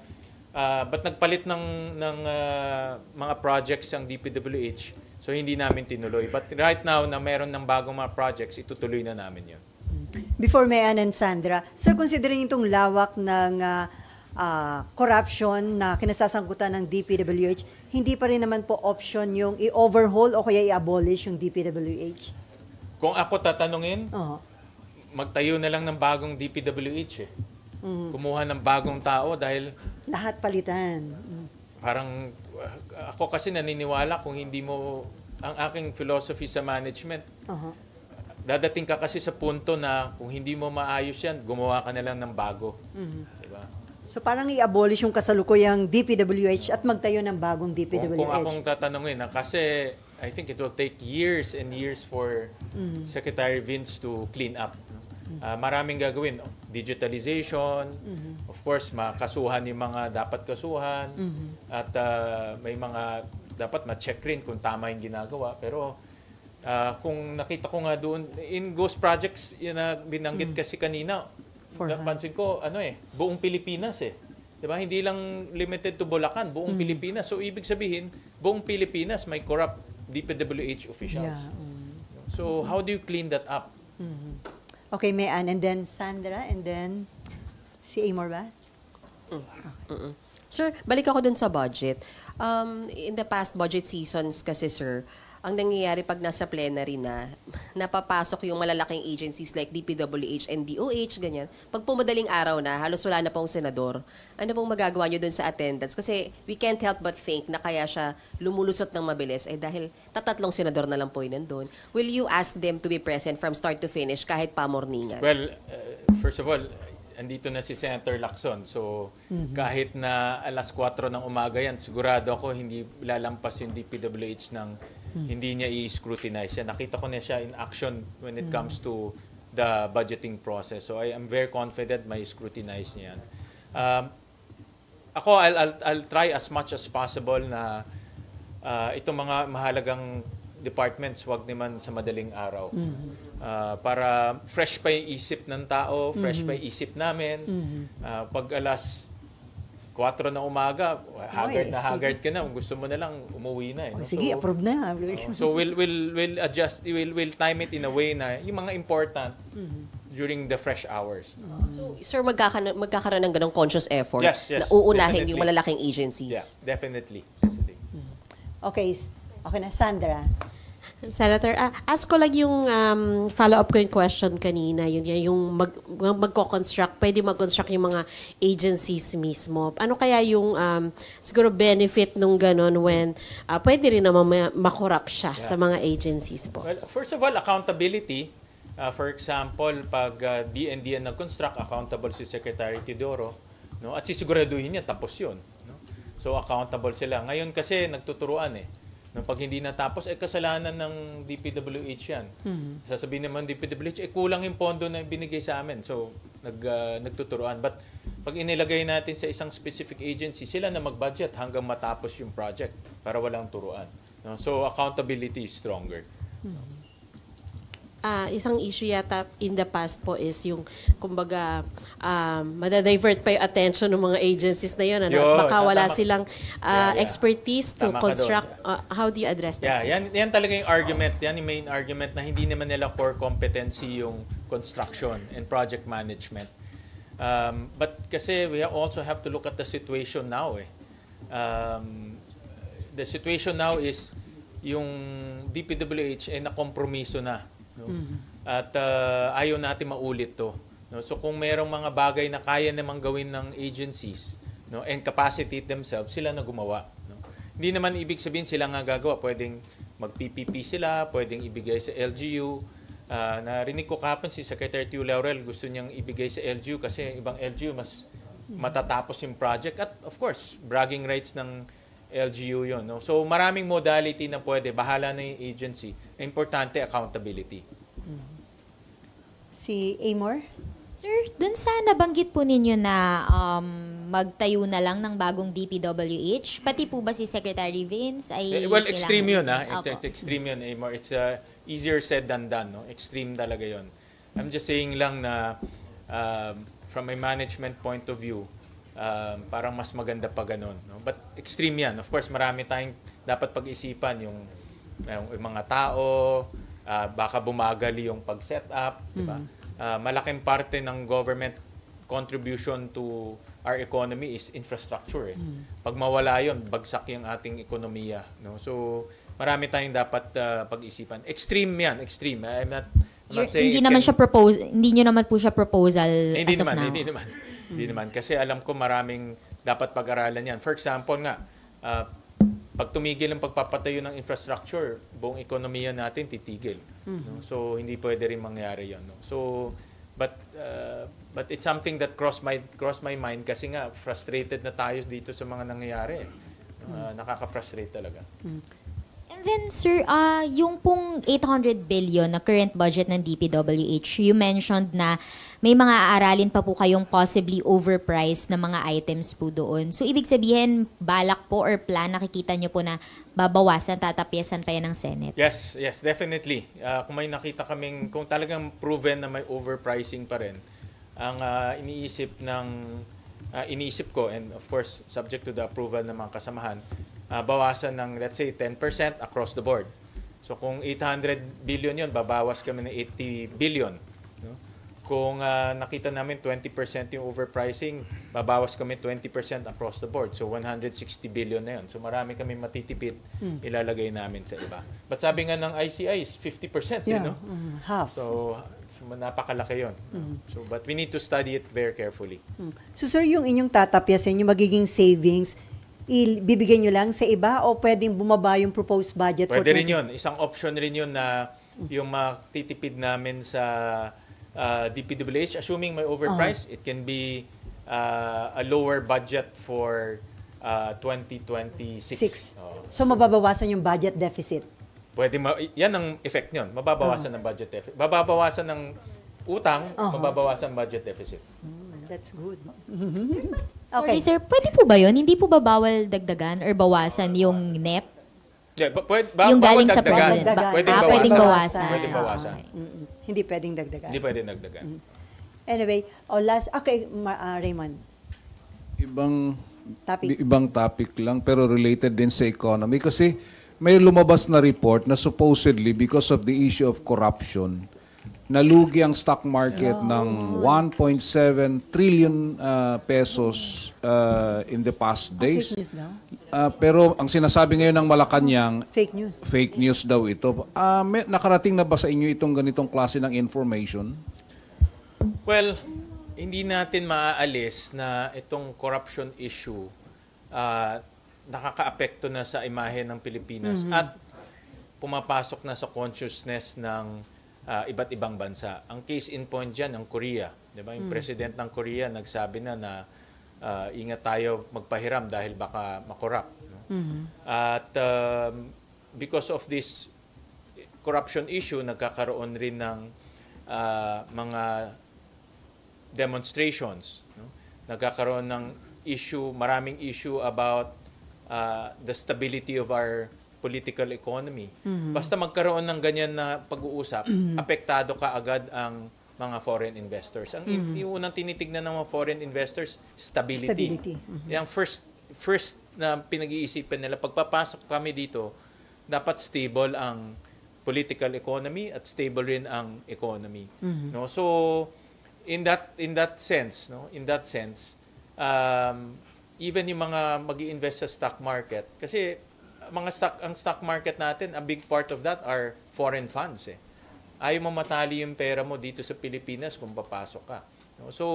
but nagpalit ng mga projects ang DPWH. So, hindi namin tinuloy. But right now, na meron ng bagong mga projects, itutuloy na namin yun. Before may Ann and Sandra, sir, considering itong lawak ng corruption na kinasasangkutan ng DPWH, hindi pa rin naman po option yung i-overhaul o kaya i-abolish yung DPWH? Kung ako tatanungin, magtayo na lang ng bagong DPWH Kumuha ng bagong tao dahil... Lahat palitan. Parang ako kasi naniniwala kung hindi mo ang aking philosophy sa management. Dadating ka kasi sa punto na kung hindi mo maayos yan, gumawa ka na lang ng bago. Diba? So parang i-abolish yung kasalukuyang DPWH at magtayo ng bagong DPWH. Kung akong tatanungin, kasi I think it will take years and years for Secretary Vince to clean up. Maraming gagawin. Digitalization, of course, makasuhan yung mga dapat kasuhan, at may mga dapat ma-check rin kung tama yung ginagawa. Pero kung nakita ko nga doon, in ghost projects, yun na binanggit kasi kanina, napansin ko, buong Pilipinas Diba? Hindi lang limited to Bulacan, buong Pilipinas. So, ibig sabihin, buong Pilipinas may corrupt DPWH officials. Yeah. So, how do you clean that up? Okay, May Ann, and then Sandra, and then si Amor ba? Sir, balik ako dun sa budget. In the past budget seasons kasi, sir, ang nangyayari pag nasa plenary na, napapasok yung malalaking agencies like DPWH and DOH, ganyan. Pag pumadaling araw na, halos wala na pong senador, ano pong magagawa nyo dun sa attendance? Kasi we can't help but think na kaya siya lumulusot ng mabilis dahil tatatlong senador na lang po yun nandun. Will you ask them to be present from start to finish kahit pamorningan? Well, first of all, andito na si Senator Lacson. So, kahit na alas 4 ng umaga yan, sigurado ako hindi lalampas yung DPWH ng hindi niya i-scrutinize. Nakita ko na siya in action when it comes to the budgeting process. So, I am very confident may scrutinize niya yan. Ako, I'll try as much as possible na itong mga mahalagang departments, wag naman sa madaling araw. Para fresh pa yung isip ng tao, fresh pa yung isip namin. Pag alas 4 ng umaga, haggard ka na. Gusto mo na lang umuwi na. No? Sige, so, approve na. So we'll adjust, we'll time it in a way na yung mga important during the fresh hours. So, sir, magkakaroon ng ganong conscious effort Yes, na uunahin definitely. yung malalaking agencies? Yeah, definitely. Okay, okay na, Sandra. Senator, ask ko lang yung follow-up ko yung question kanina, yung magko-construct, pwede mag-construct yung mga agencies mismo. Ano kaya yung siguro benefit nung ganon when pwede rin naman makorrupt siya sa mga agencies po? Well, first of all, accountability. For example, pag DND ang nag-construct, accountable si Secretary Teodoro, no? At sisiguraduhin niya, tapos yun. No? So, accountable sila. Ngayon kasi, nagtuturuan no, pag hindi natapos, kasalanan ng DPWH yan. Sasabihin naman DPWH, kulang yung pondo na binigay sa amin. So, nagtuturuan. But pag inilagay natin sa isang specific agency, sila na mag-budget hanggang matapos yung project para walang turuan. No? So, accountability is stronger. Isang issue yata in the past po is yung, kumbaga, madadivert pa yung attention ng mga agencies na yun. Baka wala silang expertise to construct. How do you address that? Yan talaga yung argument. Yan yung main argument na hindi naman nila core competency yung construction and project management. But kasi we also have to look at the situation now. The situation now is yung DPWH ay nakompromiso na. No? At ayaw natin maulit to. No? So kung merong mga bagay na kaya namang gawin ng agencies, no, and capacity themselves, sila na gumawa. No? Hindi naman ibig sabihin sila nga gagawa. Pwedeng mag-PPP sila, pwedeng ibigay sa LGU. Narinig ko kapon si Secretary Teo Laurel, gusto niyang ibigay sa LGU kasi ibang LGU mas matatapos yung project. At of course, bragging rights ng LGU yun. No? So maraming modality na pwede. Bahala na yung agency. Importante, accountability. Si Amor? Sir, dun sa nabanggit po ninyo na magtayo na lang ng bagong DPWH, pati po ba si Secretary Vince ay well, extreme yun. Opo. It's extreme yun, Amor. It's easier said than done. No? Extreme talaga yun. I'm just saying lang na from a management point of view, parang mas maganda pa ganun. No? But extreme yan. Of course, marami tayong dapat pag-isipan yung mga tao, baka bumagali yung pag-set up, diba? Malaking parte ng government contribution to our economy is infrastructure. Pag mawala yun, bagsak yung ating ekonomiya. No? So, marami tayong dapat pag-isipan. Extreme yan, extreme. I'm not saying hindi nyo naman po siya proposal as of now. Hindi naman. Kasi alam ko maraming dapat pag-aralan yan. For example nga, pag tumigil ang pagpapatayo ng infrastructure, buong ekonomiya natin titigil. No? So, hindi pwede rin mangyari yan. No? So, but it's something that crossed my mind kasi nga, frustrated na tayo dito sa mga nangyayari. Nakaka-frustrate talaga. And then, sir, yung pong 800 billion na current budget ng DPWH, you mentioned na may mga aaralin pa po kayong possibly overpriced na mga items po doon. So, ibig sabihin, balak po or plan, nakikita nyo po na babawasan, tatapyasan pa yan ng Senate? Yes, definitely. Kung may nakita kaming, kung talagang proven na may overpricing pa rin, ang iniisip ko, and of course, subject to the approval ng mga kasamahan, bawasan ng, let's say, 10% across the board. So kung 800 billion yun, babawas kami ng 80 billion. No? Kung nakita namin 20% yung overpricing, babawas kami 20% across the board. So 160 billion na yun. So marami kami matitipid, ilalagay namin sa iba. But sabi nga ng ICI is 50%, Yeah. Half. So napakalaki yun. So, but we need to study it very carefully. So sir, yung inyong tatapyasin, yung magiging savings, bibigay nyo lang sa iba o pwedeng bumaba yung proposed budget Pwede for rin yun. Isang option rin yun na yung matitipid namin sa DPWH, assuming may overprice, it can be a lower budget for 2026. So mababawasan yung budget deficit. Pwede yan ang effect niyon. Mababawasan ng budget deficit. Mababawasan ng utang, mababawasan budget deficit. That's good. Sorry sir, pwede po ba yun? Hindi po ba bawal dagdagan or bawasan yung NEP? Yeah, Yung galing sa dagdagan. president. Pwedeng bawasan. Pwedeng bawasan. Pwedeng bawasan. Hindi pwedeng dagdagan. Hindi pwedeng dagdagan. Anyway, last, okay, Raymond. Ibang topic lang pero related din sa economy kasi may lumabas na report na supposedly because of the issue of corruption, nalugi ang stock market ng 1.7 trillion pesos in the past days. Fake news daw? Pero ang sinasabi ngayon ng Malacanang, Fake news daw ito. Nakarating na ba sa inyo itong ganitong klase ng information? Well, hindi natin maaalis na itong corruption issue nakakaapekto na sa imahe ng Pilipinas at pumapasok na sa consciousness ng iba't ibang bansa. Ang case in point dyan, ang Korea. Diba? Yung president ng Korea nagsabi na ingat tayo magpahiram dahil baka makorrupt. No? At because of this corruption issue, nagkakaroon rin ng mga demonstrations. No? Nagkakaroon ng maraming issue about the stability of our political economy. Basta magkaroon ng ganyan na pag-uusap, apektado ka agad ang mga foreign investors. Ang yung unang tinitignan ng mga foreign investors, stability. Yung first na pinag-iisipan nila, pagpapasok kami dito, dapat stable ang political economy at stable rin ang economy. No? So in that sense, even yung mga mag-i-invest sa stock market, kasi ang stock market natin, a big part of that are foreign funds. Ayaw mo matali yung pera mo dito sa Pilipinas kung papasok ka. No? So,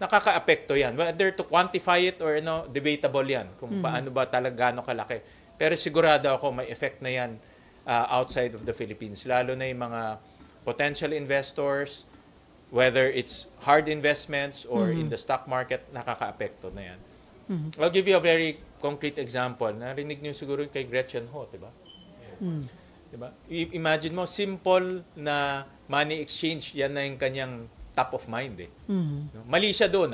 nakaka-apekto yan. Whether to quantify it or debatable yan kung paano ba talaga gaano kalaki. Pero sigurado ako may effect na yan outside of the Philippines. Lalo na yung mga potential investors, whether it's hard investments or in the stock market, nakaka-apekto na yan. I'll give you a very concrete example. Narinig niyo siguro kay Gretchen Ho, diba? Diba? Imagine mo, simple na money exchange, yan na yung kanyang top of mind. No? Mali siya doon,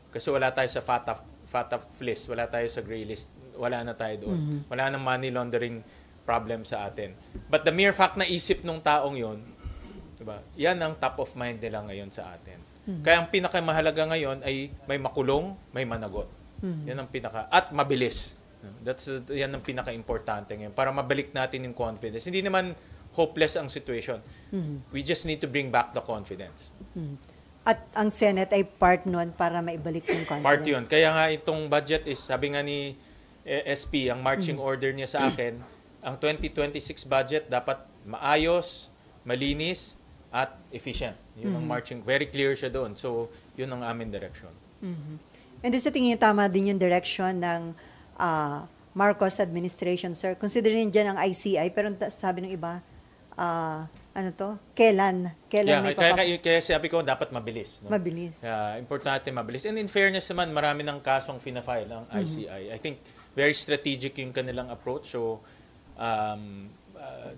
kasi wala tayo sa FATF list, wala tayo sa gray list, wala na tayo doon. Wala nang money laundering problem sa atin. But the mere fact na isip nung taong yon, diba? Yan ang top of mind nila ngayon sa atin. Kaya ang pinakamahalaga ngayon ay may makulong, may managot. Yan ang at mabilis. Yan ang pinaka-importante ngayon para mabalik natin yung confidence. Hindi naman hopeless ang situation. We just need to bring back the confidence. At ang Senate ay part nun para maibalik yung confidence. Part yun. Kaya nga itong budget is, sabi nga ni SP, ang marching order niya sa akin, ang 2026 budget dapat maayos, malinis, at efficient. Yun ang marching. Very clear siya doon. So, yun ang aming direction. And sa tingin niyo, tama din yung direction ng Marcos administration, sir. Considering dyan ang ICI, pero sabi ng iba, kailan may kaya sabi ko, dapat mabilis. No? Mabilis. Importante mabilis. And in fairness naman, marami ng kasong fina-file ang ICI. I think very strategic yung kanilang approach. So,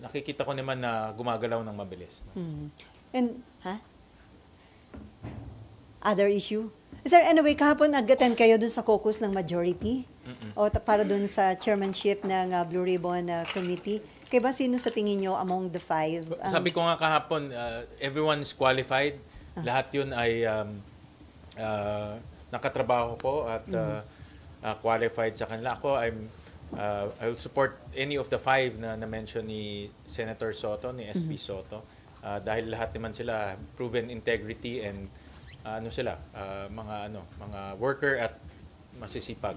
nakikita ko naman na gumagalaw ng mabilis. And, other issue? Sir, anyway, kahapon nag-attend kayo dun sa caucus ng majority o para dun sa chairmanship ng Blue Ribbon Committee. Kaya ba sino sa tingin nyo among the five? Sabi ko nga kahapon, everyone is qualified. Lahat yun ay nakatrabaho po at qualified sa kanila. Ako, I will support any of the five na na-mention ni Senator Soto, ni SP Soto. Dahil lahat naman sila proven integrity and mga worker at masisipag.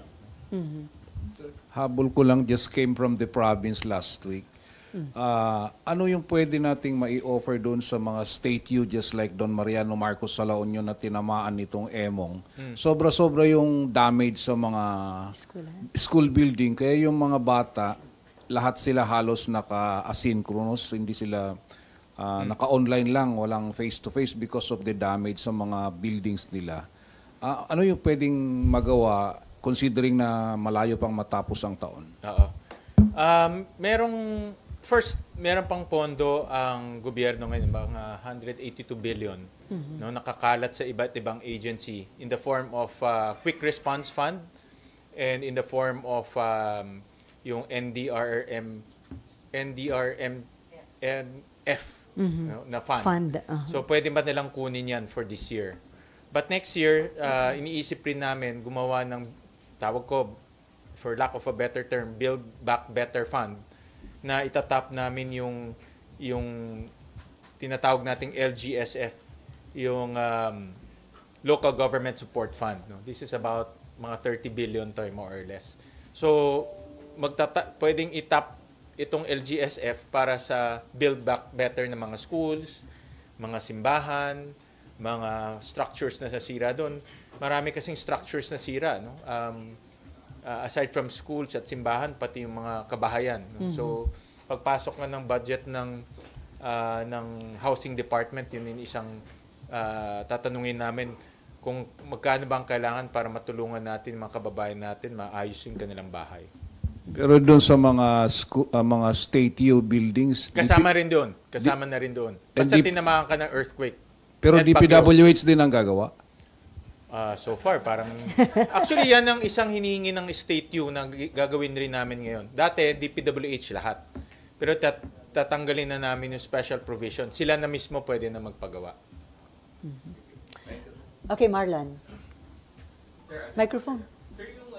Habol ko lang, just came from the province last week. Ano yung pwede nating mai-offer doon sa mga state youth just like Don Mariano Marcos sa La Union na tinamaan nitong Emong? Sobra-sobra yung damage sa mga school building. Kaya yung mga bata, lahat sila halos naka-asynchronous, hindi sila naka-online lang, walang face-to-face because of the damage sa mga buildings nila. Ano yung pwedeng magawa considering na malayo pang matapos ang taon? Oo. Meron pang pondo ang gobyerno ngayon, mga 182 billion, no, nakakalat sa iba't ibang agency in the form of Quick Response Fund and in the form of yung NDRMF na fund. So pwede ba nilang kunin yan for this year? But next year, iniisip rin namin gumawa ng, tawag ko, for lack of a better term, Build Back Better Fund, na itatap namin yung tinatawag nating LGSF, yung Local Government Support Fund. No? This is about mga 30 billion to, more or less. So, pwedeng itap itong LGSF para sa Build Back Better na mga schools, mga simbahan, mga structures na nasira doon. Marami kasing structures na sira, no? Aside from schools at simbahan, pati yung mga kabahayan. No? So, pagpasok nga ng budget ng housing department, yun yung isang tatanungin namin kung magkano bang kailangan para matulungan natin mga kababayan natin maayos yung kanilang bahay. Pero doon sa mga state youth buildings, kasama rin doon. Kasama na rin doon. Basta tinamaan ka ng earthquake. Pero DPWH din ang gagawa? So far, parang... Actually, yan ang isang hinihingi ng state youth na gagawin rin namin ngayon. Dati, DPWH lahat. Pero tatanggalin na namin yung special provision. Sila na mismo pwede na magpagawa. Okay, Marlon. Microphone. Sir, yung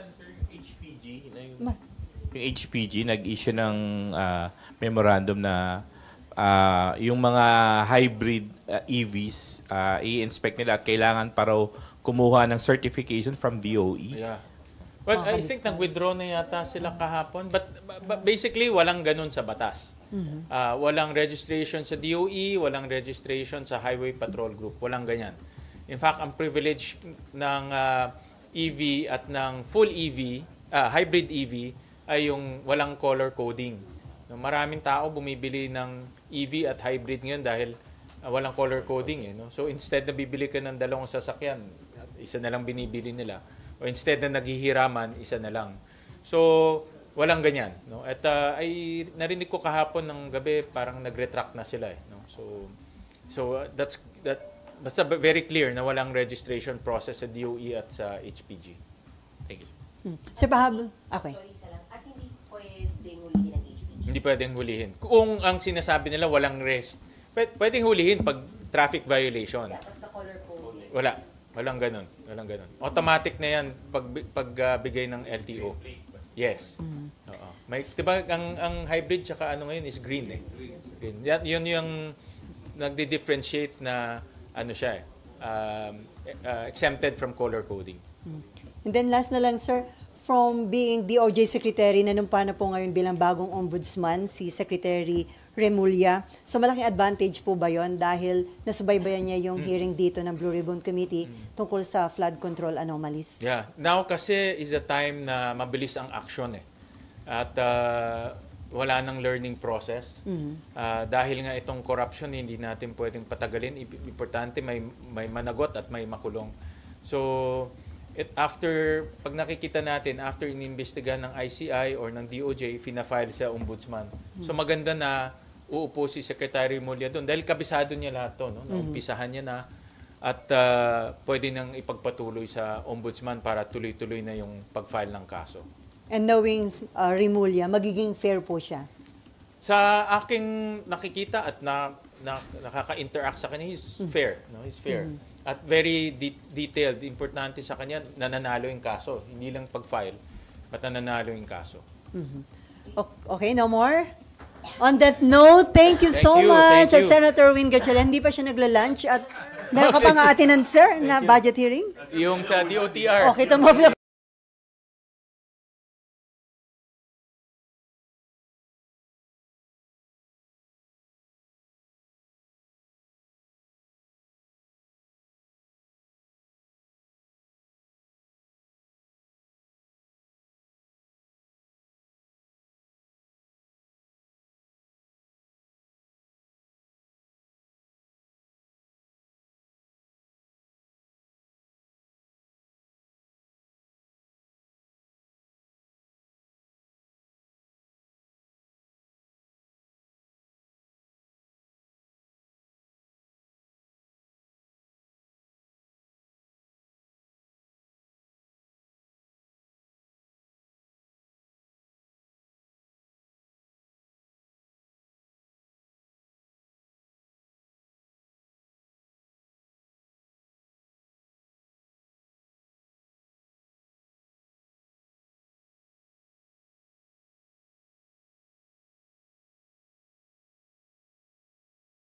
HPG, yung HPG nag-issue ng memorandum na yung mga hybrid EVs i-inspect nila at kailangan para kumuha ng certification from DOE. Yeah. Well, I think nag-withdraw na yata sila kahapon. But basically, walang ganun sa batas. Walang registration sa DOE, walang registration sa Highway Patrol Group. Walang ganyan. In fact, ang privilege ng EV at ng full EV, hybrid EV, ay yung walang color coding. Maraming tao bumibili ng EV at hybrid ngayon dahil walang color coding. No? So instead na bibili ka ng dalawang sasakyan, isa na lang binibili nila. O instead na naghihiraman, isa na lang. So walang ganyan. No? At ay narinig ko kahapon ng gabi, parang nag-retract na sila. No? So basta very clear na walang registration process sa DOE at sa HPG. Thank you. Sir Pahab, okay. Sorry, isa lang. At hindi pwedeng hulihin ng HPG. Hindi pwedeng hulihin. Kung ang sinasabi nila walang rest, pwedeng hulihin pag traffic violation. Yeah, but the color code. Walang ganun. Automatic na yan pagbigay ng LTO. Yes. Oo. May, diba, ang hybrid tsaka ano ngayon is green eh. Green. Yun yung nagdi-differentiate na ano siya exempted from color coding. And then last na lang, sir, from being DOJ Secretary, nanumpa na po ngayon bilang bagong ombudsman, si Secretary Remulla. So malaking advantage po ba yon dahil nasubaybayan niya yung hearing dito ng Blue Ribbon Committee tungkol sa flood control anomalies? Yeah. Now kasi is a time na mabilis ang action eh. At wala nang learning process. Dahil nga itong corruption, hindi natin pwedeng patagalin. Importante may managot at may makulong. So, pag nakikita natin, after inimbestigahan ng ICI or ng DOJ, fina-file sa ombudsman. So, maganda na uupo si Secretary Remulla doon. Dahil kabisado niya lahat to, no? Naumpisahan niya na. At pwede nang ipagpatuloy sa ombudsman para tuloy-tuloy na yung pag-file ng kaso. And knowing Remulla, magiging fair po siya? Sa aking nakikita at nakaka-interact sa kanya, he's fair. No? He's fair. At very detailed. Importante sa kanya, nananalo yung kaso. Hindi lang pag-file, but nananalo yung kaso. Okay, no more? On that note, thank you so much, thank you. Senator Win Gatchalian. Hindi pa siya nagla-lunch at meron ka pa nga atin, sir, na budget hearing? Yung sa DOTR. Okay, ito mo